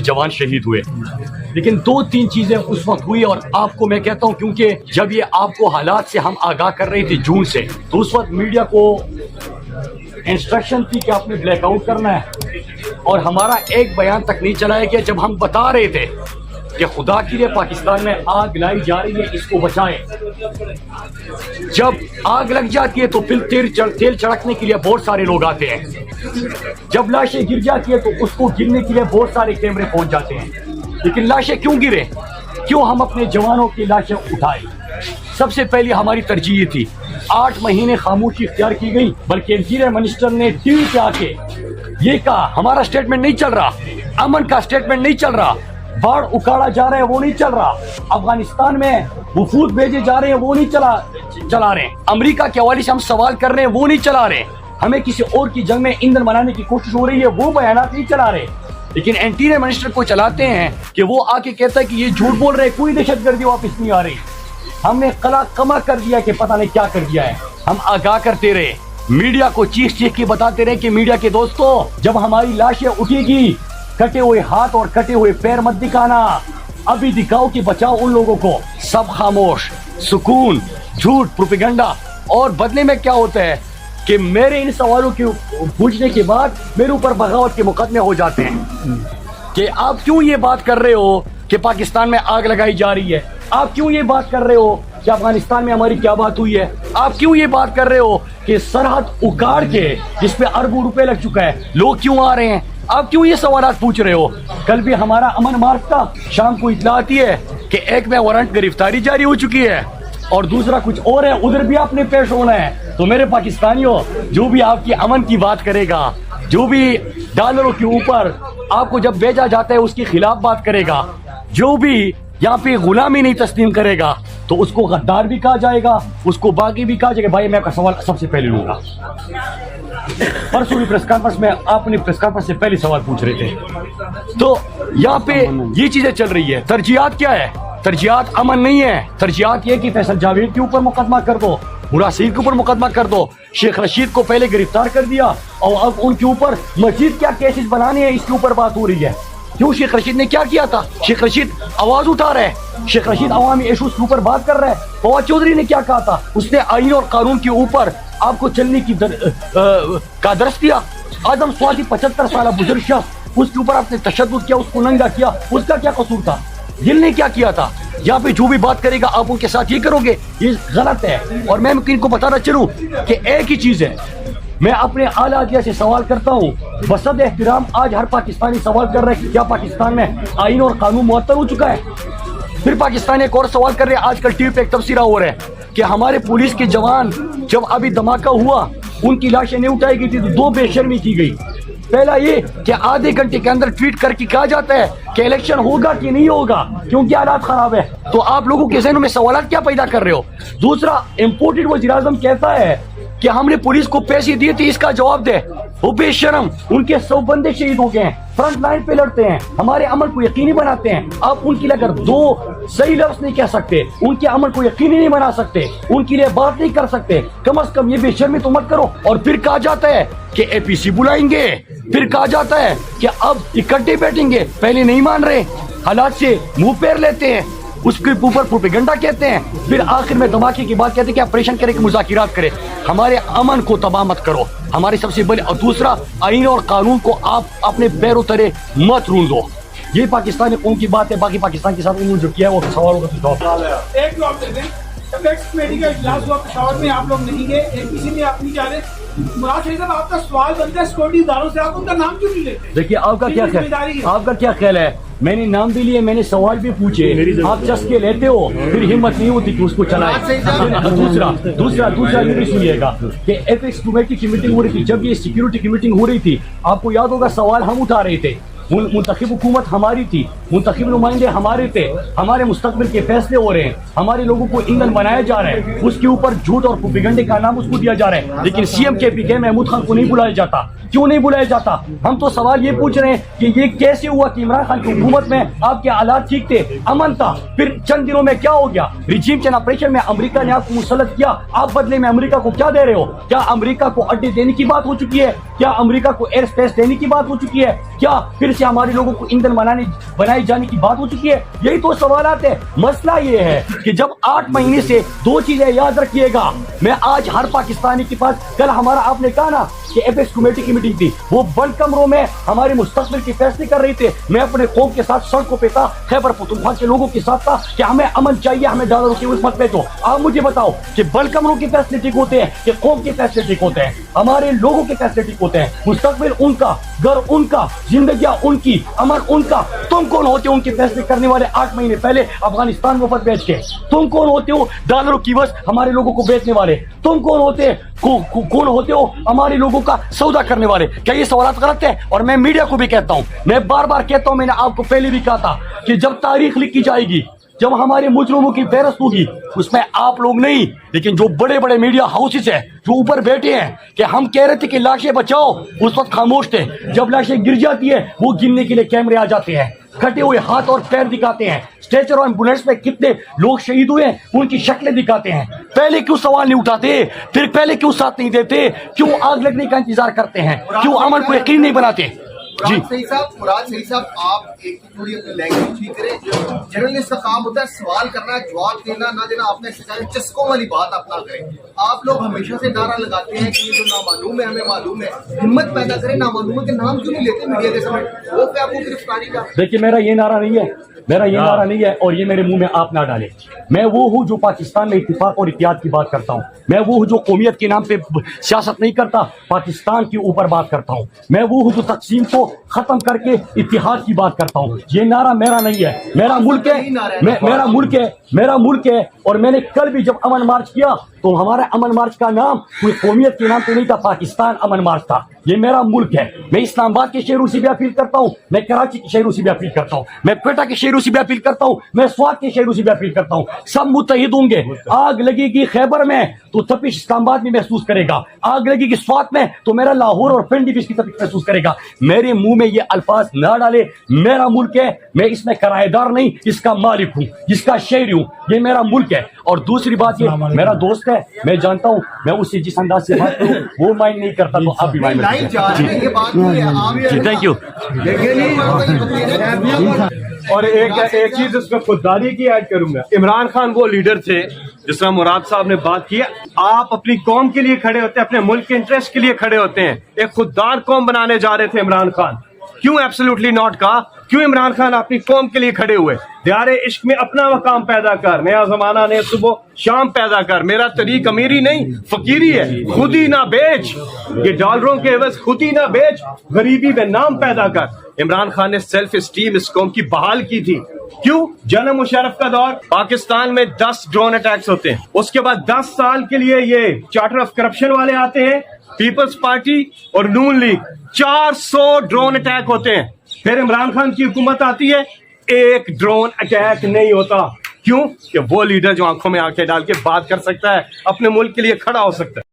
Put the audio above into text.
जवान शहीद हुए, लेकिन 2-3 चीजें उस वक्त हुई और आपको मैं कहता हूं क्योंकि जब ये आपको हालात से हम आगाह कर रहे थे जून से, तो उस वक्त मीडिया को इंस्ट्रक्शन थी कि आपने ब्लैकआउट करना है और हमारा एक बयान तक नहीं चलाया गया जब हम बता रहे थे कि खुदा के लिए पाकिस्तान में आग लाई जा रही है, इसको बचाएं। जब आग लग जाती है तो फिर तेल छिड़कने के लिए बहुत सारे लोग आते हैं, जब लाशें गिर जाती है तो उसको गिरने के लिए बहुत सारे कैमरे पहुंच जाते हैं। लेकिन लाशें क्यों गिरे, क्यों हम अपने जवानों की लाशें उठाए? सबसे पहले हमारी तरजीह ये थी, 8 महीने खामोशी इख्तियार की गई, बल्कि इंटीरियर मिनिस्टर ने टीवी पे आके ये कहा हमारा स्टेटमेंट नहीं चल रहा, अमन का स्टेटमेंट नहीं चल रहा, बाढ़ उखाड़ा जा रहा है वो नहीं चल रहा, अफगानिस्तान में वफूद भेजे जा रहे हैं वो नहीं चला रहे, अमेरिका के हवाले से हम सवाल कर रहे हैं वो नहीं चला रहे, हमें किसी और की जंग में ईंधन बनाने की कोशिश हो रही है वो बयानात नहीं चला रहे। लेकिन इंटीरियर मिनिस्टर को चलाते हैं कि वो आके कहता है कि ये झूठ बोल रहे हैं, कोई दहशतगर्दी वापस नहीं आ रही। हमने कला कमा कर दिया कि पता नहीं क्या कर दिया है। हम आगाह करते रहे, मीडिया को चीख चीख के बताते रहे कि मीडिया के दोस्तों, जब हमारी लाशें उठेगी, कटे हुए हाथ और कटे हुए पैर मत दिखाना, अभी दिखाओ कि बचाओ उन लोगों को। सब खामोश, सुकून, झूठ, प्रोपेगेंडा। और बदले में क्या होता है कि मेरे इन सवालों के पूछने के बाद मेरे ऊपर बगावत के मुकदमे हो जाते हैं कि आप क्यों ये बात कर रहे हो कि पाकिस्तान में आग लगाई जा रही है, आप क्यों ये बात कर रहे हो कि अफगानिस्तान में हमारी क्या बात हुई है, आप क्यों ये बात कर रहे हो कि सरहद उखाड़ के जिस पे अरबों रुपए लग चुका है लोग क्यों आ रहे हैं, आप क्यों ये सवाल पूछ रहे हो? कल भी हमारा अमन मार्च था, शाम को इत्तला आती है कि एक में वारंट गिरफ्तारी जारी हो चुकी है और दूसरा कुछ और है, उधर भी आपने पेश होना है। तो मेरे पाकिस्तानियों, जो भी आपकी अमन की बात करेगा, जो भी डॉलरों के ऊपर आपको जब भेजा जाता है उसके खिलाफ बात करेगा, जो भी यहाँ पे गुलामी नहीं तस्लीम करेगा, तो उसको गद्दार भी कहा जाएगा, उसको बागी भी कहा जाएगा। भाई मैं आपका सवाल सबसे पहले लूंगा। परसों की प्रेस कॉन्फ्रेंस में आपने प्रेस कॉन्फ्रेंस से पहले सवाल पूछ रहे थे, तो यहाँ पे ये चीजें चल रही है। तरजीहात क्या है? तरजीहात अमन नहीं है, तरजीहात ये कि फैसल जावेद के ऊपर मुकदमा कर दो, मुरासिर के ऊपर मुकदमा कर दो, शेख रशीद को पहले गिरफ्तार कर दिया और अब उनके ऊपर मजीद क्या केसेस बनाने हैं इसके ऊपर बात हो रही है। क्यों? शेख रशीद ने क्या किया था? शेख रशीद आवाज उठा रहा है, शेख रशीद अवामी इशूज के ऊपर बात कर रहा है। फवाद चौधरी ने क्या कहा था? उसने आईन और कानून के ऊपर आपको चलने की का दर्श दिया। आदम स्वाति 75 साल बुजुर्ग शख्स, उसके ऊपर आपने तशद्दुद किया, उसको नंगा किया, उसका क्या कसूर था? गिल ने क्या किया था? यहाँ पे जो भी बात करेगा आप उनके साथ ये करोगे, ये गलत है। और मैं इनको बताना चलूं कि एक ही चीज है, मैं अपने आला अतिया से सवाल करता हूँ, बसद एहतराम आज हर पाकिस्तानी सवाल कर रहा है कि क्या पाकिस्तान में आईन और कानून मुअत्तल हो चुका है? फिर पाकिस्तानी एक और सवाल कर रहे हैं, आजकल टीवी पे एक तबसरा हो रहा है कि हमारे पुलिस के जवान जब अभी धमाका हुआ उनकी लाशें नहीं उठाई गई थी तो 2 बेशर्मी की गई। पहला ये कि आधे घंटे के अंदर ट्वीट करके कहा जाता है कि इलेक्शन होगा कि नहीं होगा क्योंकि हालात खराब है, तो आप लोगों के ज़हनों में सवाल क्या पैदा कर रहे हो? दूसरा, इम्पोर्टेड वज़ीर आज़म कहता है कि हमने पुलिस को पैसे दिए थे, इसका जवाब दे। वो बेशरम, उनके 100 बंदे शहीद हो गए हैं, फ्रंट लाइन पे लड़ते हैं, हमारे अमल को यकीनी बनाते हैं। आप उनके लिए अगर 2 सही लफ्ज नहीं कह सकते, उनके अमल को यकीनी नहीं बना सकते, उनके लिए बात नहीं कर सकते, कम से कम ये बेशर्मी तो मत करो। और फिर कहा जाता है कि एपीसी बुलाएंगे, फिर कहा जाता है कि अब इकट्ठे बैठेंगे, पहले नहीं मान रहे, हालात से मुंह फेर लेते हैं, उसके ऊपर प्रोपेगेंडा कहते हैं, फिर आखिर में धमाके की बात कहते हैं कि ऑपरेशन करें कि मुज़ाकिरात करें। हमारे अमन को तबाह मत करो, हमारी सबसे बड़ी। और दूसरा, आईन और कानून को आप अपने पैरों तले मत रूंध दो। ये पाकिस्तानी कौम की बात है, बाकी पाकिस्तान के साथ उन्होंने जो किया है वो सवालों का जवाब। एक जवाब दे दें, एपेक्स कमेटी का इजलास हुआ पेशावर में, आप लोग नहीं गए, एपीसी में आप नहीं जा रहे। मुराद शरीफ साहब, आपका सवाल बनता है सिक्योरिटी इदारों से, आप उनका नाम क्यों नहीं लेते? देखिए आपका क्या ख्याल है? मैंने नाम भी लिए, मैंने सवाल भी पूछे, आप चस्के लेते हो, फिर हिम्मत नहीं होती कि उसको चलाए। दूसरा ये भी सुनिएगा कि एपेक्स कमेटी की मीटिंग हो रही थी, जब ये सिक्योरिटी की मीटिंग हो रही थी, आपको याद होगा सवाल हम उठा रहे थे, मुंतखब हुकूमत हमारी थी, मुंतखब नुमाइंदे हमारे थे, हमारे मुस्तकबिल के फैसले हो रहे हैं, हमारे लोगों को ईंधन बनाया जा रहा है, उसके ऊपर झूठ और प्रोपेगेंडे का नाम उसको दिया जा रहा है। लेकिन सीएम के पी के महमूद खान को नहीं बुलाया जाता। क्यों नहीं बुलाया जाता? हम तो सवाल ये पूछ रहे हैं कि ये कैसे हुआ कि इमरान खान की हुकूमत में आपके हालात ठीक थे, अमन था, फिर चंद दिनों में क्या हो गया? रिजीम चेंज ऑपरेशन में अमेरिका ने आपको मुसल्लत किया, आप बदले में अमेरिका को क्या दे रहे हो? क्या अमेरिका को अड्डे देने की बात हो चुकी है? क्या अमेरिका को एयर स्पेस देने की बात हो चुकी है? क्या फिर से हमारे लोगों को ईंधन बनाए जाने की बात हो चुकी है? यही तो सवालात है। मसला ये है कि जब 8 महीने से 2 चीजें याद रखिएगा, मैं आज हर पाकिस्तानी के पास, कल हमारा आपने कहा ना कि एपेक्स कमेटी की मीटिंग थी, वो बंद कमरों में हमारे मुस्तकबिल के फैसले कर रही थे। मैं अपने कौम के साथ सड़कों पे था, खैबर पख्तूनख्वा के लोगों के साथ था कि हमें अमन चाहिए, हमें डॉलरों की उस मत भेजो। आप मुझे बताओ कि बंद कमरों के फैसले ठीक होते हैं कि कौम के फैसले ठीक होते हैं? हमारे लोगों के फैसले ठीक होते हैं। मुस्तकबिल उनका, घर उनका, जिंदगियां उनकी, अमन उनका। तुम कौन होते हो उनके फैसले करने वाले? 8 महीने पहले अफगानिस्तान मुफ्त बेच के तुम कौन होते हो डॉलरों की बस हमारे लोगों को बेचने वाले? तुम कौन होते हो हमारे लोगों का सौदा करने वाले? क्या ये सवाल गलत है? और मैं मीडिया को भी कहता हूं, मैं बार बार कहता हूं, मैंने आपको पहले भी कहा था कि जब तारीख लिखी जाएगी, जब हमारे मुजरिमों की फहरिस्त होगी, उसमें आप लोग नहीं, लेकिन जो बड़े बड़े मीडिया हाउसेस है जो ऊपर बैठे हैं कि हम कह रहे थे कि लाशें बचाओ, उस वक्त खामोश थे। जब लाशें गिर जाती है वो गिनने के लिए कैमरे आ जाते हैं, कटे हुए हाथ और पैर दिखाते हैं, स्ट्रेचर और एम्बुलेंस में कितने लोग शहीद हुए उनकी शक्लें दिखाते हैं। पहले क्यों सवाल नहीं उठाते? फिर पहले क्यों साथ नहीं देते? क्यों आग लगने का इंतजार करते हैं? क्यों अमन को यकीन नहीं बनाते? जी मुराद सही साहब, आप एक थोड़ी अपनी लैंग्वेज ठीक करें। जर्नलिस्ट का काम होता है सवाल करना, जवाब देना ना देना, आपने चस्कों वाली बात आप ना करें। आप लोग हमेशा से नारा लगाते हैं कि ये जो नामालूम है हमें मालूम है, हिम्मत पैदा करें, नामालूम के नाम क्यों नहीं लेते मीडिया के समय? वो क्या आपको गिरफ्तारी का? देखिए, मेरा ये नारा नहीं है, मेरा ये नारा नहीं है, और ये मेरे मुंह में आप ना डालें। मैं वो हूँ जो पाकिस्तान में इत्तेफाक और इत्तेहाद की बात करता हूँ। मैं वो हूँ जो कौमियत के नाम पे सियासत नहीं करता, पाकिस्तान के ऊपर बात करता हूँ। मैं वो हूँ जो तकसीम को खत्म करके इत्तेहाद की बात करता हूँ। ये नारा मेरा नहीं है, मेरा मुल्क है, मेरा मुल्क है। और मैंने कल भी जब अमन मार्च किया तो हमारा अमन मार्च का नाम कोई कौमियत के नाम पे नहीं था, पाकिस्तान अमन मार्च था। ये मेरा मुल्क है। मैं इस्लामाबाद के शहरों से भी अपील करता हूँ, मैं कराची के शहरों से भी अपील करता हूँ, मैं क्वेटा के शहरों से भी अपील करता हूँ, मैं स्वात के शहरों से भी अपील करता हूँ। सब मुत्तहिद होंगे। आग लगेगी खैबर में तो तपिश इस्लामाबाद में महसूस करेगा, आग लगेगी स्वात में तो मेरा लाहौर और पिंडी भी इसकी तपिश महसूस करेगा। मेरे मुंह में ये अल्फाज ना डाले। मेरा मुल्क है, मैं इसमें किराएदार नहीं, इसका मालिक हूँ, इसका शहरी हूँ। ये मेरा मुल्क है। और दूसरी बात, ये मेरा दोस्त है, मैं जानता हूँ मैं उससे जिस अंदाज से बात करूँ वो माइंड नहीं करता, तो आप भी माइंड जी। Thank you. और एक चीज उसमें खुददारी की ऐड करूंगा। इमरान खान वो लीडर थे, जिस तरह मुराद साहब ने बात की, आप अपनी कौम के लिए खड़े होते हैं, अपने मुल्क के इंटरेस्ट के लिए खड़े होते हैं। एक खुददार कौम बनाने जा रहे थे इमरान खान। क्यों एब्सोल्युटली नॉट कहा? क्यों इमरान खान अपनी कौम के लिए खड़े हुए? दियारे इश्क में अपना मकाम पैदा कर, नया जमाना ने सुबह शाम पैदा कर। मेरा तरीक अमीरी नहीं फकीरी है, खुद ही ना बेच, ये डॉलरों के एवज खुद ही ना बेच, गरीबी में नाम पैदा कर। इमरान खान ने सेल्फ स्टीम इस कौम की बहाल की थी। क्यों? जनरल मुशर्रफ का दौर, पाकिस्तान में 10 ड्रोन अटैक्स होते हैं, उसके बाद 10 साल के लिए ये चार्टर ऑफ करप्शन वाले आते हैं, पीपल्स पार्टी और नून लीग, 400 ड्रोन अटैक होते हैं। फिर इमरान खान की हुकूमत आती है, एक ड्रोन अटैक नहीं होता। क्यों? कि वो लीडर जो आंखों में आंखें डाल के बात कर सकता है, अपने मुल्क के लिए खड़ा हो सकता है।